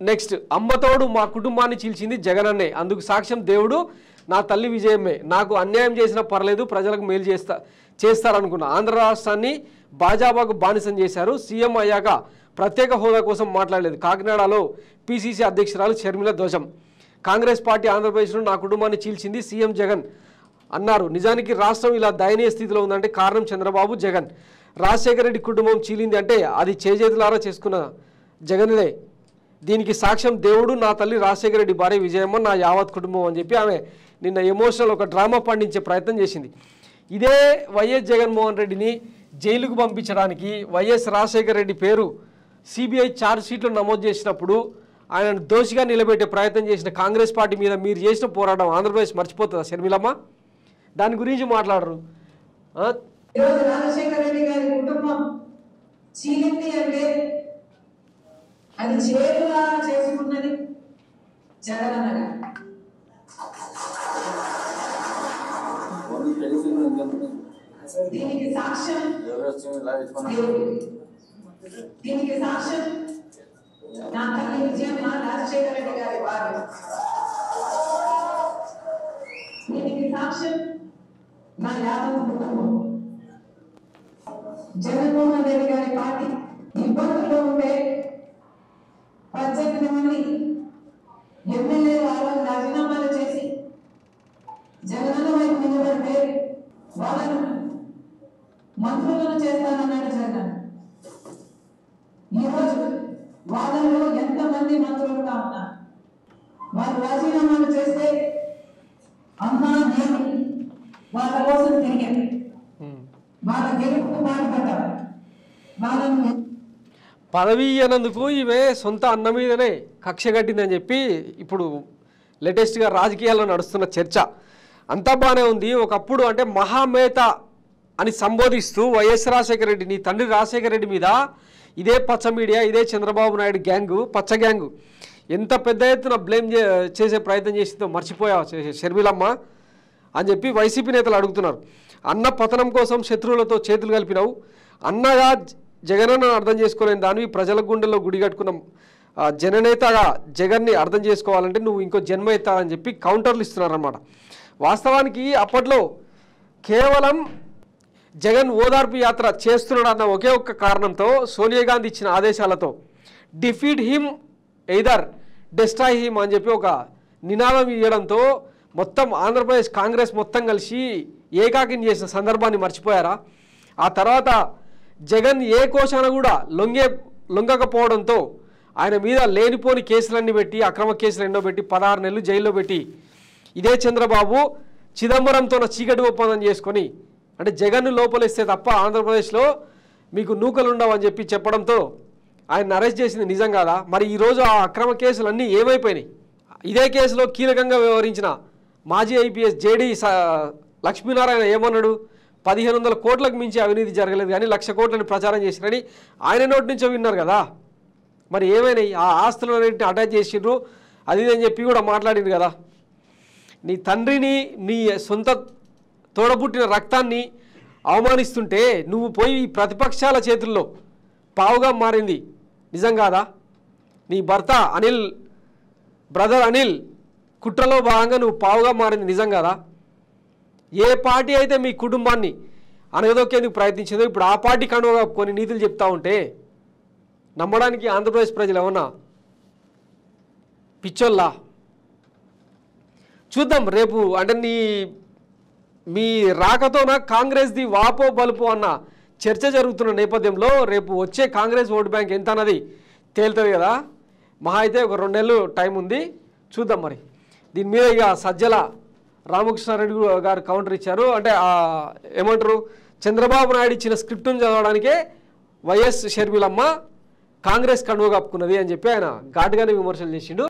Next అమ్మతోడు మా కుటుంబాన్ని చీల్చింది జగనన్నే, అందుకు సాక్ష్యం దేవుడు నా తల్లి విజయమే, నాకు అన్యాయం చేసినా పర్లేదు ప్రజలకు మేలు చేస్తారనుకున్నా. ఆంధ్ర రాష్ట్రాన్ని భాజపాకు బానిసం చేశారు. సీఎం అయ్యాక ప్రత్యేక హోదా కోసం మాట్లాడలేదు. కాకినాడలో పీసీసీ అధ్యక్షురాలు షర్మిల ధ్వజం. కాంగ్రెస్ పార్టీ ఆంధ్రప్రదేశ్లో నా కుటుంబాన్ని చీల్చింది సీఎం జగన్ అన్నారు. నిజానికి రాష్ట్రం ఇలా దయనీయ స్థితిలో ఉందంటే కారణం చంద్రబాబు జగన్. రాజశేఖర రెడ్డి కుటుంబం చీలింది అంటే అది చేజేతులారా చేసుకున్న జగన్దే. దీనికి సాక్ష్యం దేవుడు నా తల్లి రాజశేఖర రెడ్డి భార్య విజయమ్మ నా యావత్ కుటుంబం అని చెప్పి ఆమె నిన్న ఎమోషనల్ ఒక డ్రామా పండించే ప్రయత్నం చేసింది. ఇదే వైఎస్ జగన్మోహన్ రెడ్డిని జైలుకు పంపించడానికి వైఎస్ రాజశేఖర రెడ్డి పేరు సిబిఐ ఛార్జ్ షీట్లో నమోదు చేసినప్పుడు ఆయనను దోషిగా నిలబెట్టే ప్రయత్నం చేసిన కాంగ్రెస్ పార్టీ మీద మీరు చేసిన పోరాటం ఆంధ్రప్రదేశ్ మర్చిపోతుందా షర్మిలమ్మ? దాని గురించి మాట్లాడరు. రాజశేఖర రెడ్డి గారి కుటుంబం చీలింది అంటే అది చేతులా చేసుకున్నది జగనన్న గారు. దీనికి సాక్ష్యం దీనికి సాక్ష్యం నా తల్లి విజయమ్మ రాజశేఖర రెడ్డి గారి భార్య. దీనికి సాక్ష్యం నా యావత్ కుటుంబం. జగన్మోహన్ రెడ్డి గారి పార్టీ ఇబ్బందుల్లో ఉంటే 18 మంది ఎమ్మెల్యేలు రాజీనామాలు చేసి జగనన్న వైపు నిలబడితే వాళ్ళను మంత్రులను చేస్తానన్నాడు జగన్. ఈరోజు వాళ్ళలో ఎంతమంది మంత్రులుగా ఉన్నారు? వాళ్ళు రాజీనామాలు చేస్తే అమ్మా నేను వాళ్ళ కోసం తిరిగాను, వాళ్ళ గెలుపుకు పాటుపడ్డారు. వాళ్ళను పదవి అన్నందుకు ఈమె సొంత అన్న మీదనే కక్ష కట్టిందని చెప్పి ఇప్పుడు లేటెస్ట్గా రాజకీయాల్లో నడుస్తున్న చర్చ అంతా బాగానే ఉంది. ఒకప్పుడు అంటే మహామేత అని సంబోధిస్తూ వైఎస్ రాజశేఖర రెడ్డి నీ తండ్రి రాజశేఖర రెడ్డి మీద ఇదే పచ్చ మీడియా ఇదే చంద్రబాబు నాయుడు గ్యాంగు పచ్చ గ్యాంగు ఎంత పెద్ద ఎత్తున బ్లేమ్ చేసే ప్రయత్నం చేసిందో మర్చిపోయావు షర్మిలమ్మ అని చెప్పి వైసీపీ నేతలు అడుగుతున్నారు. అన్న పతనం కోసం శత్రువులతో చేతులు కలిపినావు, అన్నగా జగనన్న అర్థం చేసుకోలేని దానివి ప్రజల గుండెల్లో గుడి కట్టుకున్న జననేతగా జగన్ని అర్థం చేసుకోవాలంటే నువ్వు ఇంకో జన్మ ఎత్తాలని చెప్పి కౌంటర్లు ఇస్తున్నారన్నమాట. వాస్తవానికి అప్పట్లో కేవలం జగన్ ఓదార్పు యాత్ర చేస్తున్నాడు అన్న ఒకే ఒక్క కారణంతో సోనియా గాంధీ ఇచ్చిన ఆదేశాలతో defeat him either destroy him అని చెప్పి ఒక నినాదం ఇవ్వడంతో మొత్తం ఆంధ్రప్రదేశ్ కాంగ్రెస్ మొత్తం కలిసి ఏకాకిని చేసిన సందర్భాన్ని మర్చిపోయారా? ఆ తర్వాత జగన్ ఏ కోశాన కూడా లొంగకపోవడంతో ఆయన మీద లేనిపోని కేసులన్నీ పెట్టి అక్రమ కేసులు ఎన్నో పెట్టి 16 నెలలు జైల్లో పెట్టి ఇదే చంద్రబాబు చిదంబరంతో చీకటి ఒప్పందం చేసుకొని అంటే జగన్ను లోపలిస్తే తప్ప ఆంధ్రప్రదేశ్లో మీకు నూకలు ఉండవని చెప్పి చెప్పడంతో ఆయన అరెస్ట్ చేసింది నిజం కాదా? మరి ఈరోజు ఆ అక్రమ కేసులన్నీ ఏమైపోయినాయి? ఇదే కేసులో కీలకంగా వ్యవహరించిన మాజీ ఐపీఎస్ జేడీ లక్ష్మీనారాయణ ఏమన్నాడు? 1500 కోట్లకు మించి అవినీతి జరగలేదు కానీ 1,00,000 కోట్లని ప్రచారం చేసిరని ఆయన నోటి నుంచో విన్నారు కదా. మరి ఏమైనాయి? ఆ ఆస్తులన్నింటిని అటాచ్ చేసిండ్రు అది అని చెప్పి కూడా మాట్లాడింది కదా. నీ తండ్రిని నీ సొంత తోడబుట్టిన రక్తాన్ని అవమానిస్తుంటే నువ్వు పోయి ప్రతిపక్షాల చేతుల్లో పావుగా మారింది నిజం కాదా? నీ భర్త అనిల్ బ్రదర్ అనిల్ కుట్రలో భాగంగా నువ్వు పావుగా మారింది నిజం కాదా? ఏ పార్టీ అయితే మీ కుటుంబాన్ని అనగదొక్కేందుకు ప్రయత్నించిందో ఇప్పుడు ఆ పార్టీ కండువగా కొన్ని నీతులు చెప్తా ఉంటే నమ్మడానికి ఆంధ్రప్రదేశ్ ప్రజలు ఏమన్నా పిచ్చోల్లా? చూద్దాం రేపు అంటే మీ రాకతోన కాంగ్రెస్ది వాపో బలుపో అన్న చర్చ జరుగుతున్న నేపథ్యంలో రేపు వచ్చే కాంగ్రెస్ ఓటు బ్యాంక్ ఎంత అన్నది తేలుతుంది కదా. మహా అయితే ఒక 2 నెలలు టైం ఉంది, చూద్దాం. మరి దీని మీద ఇక సజ్జల రామకృష్ణారెడ్డి గారు కౌంటర్ ఇచ్చారు. అంటే ఏమంటారు, చంద్రబాబు నాయుడు ఇచ్చిన స్క్రిప్ట్ను చదవడానికే వైఎస్ షర్మిలమ్మ కాంగ్రెస్ కండువ కప్పుకున్నది అని చెప్పి ఆయన ఘాటుగానే విమర్శలు చేసిండు.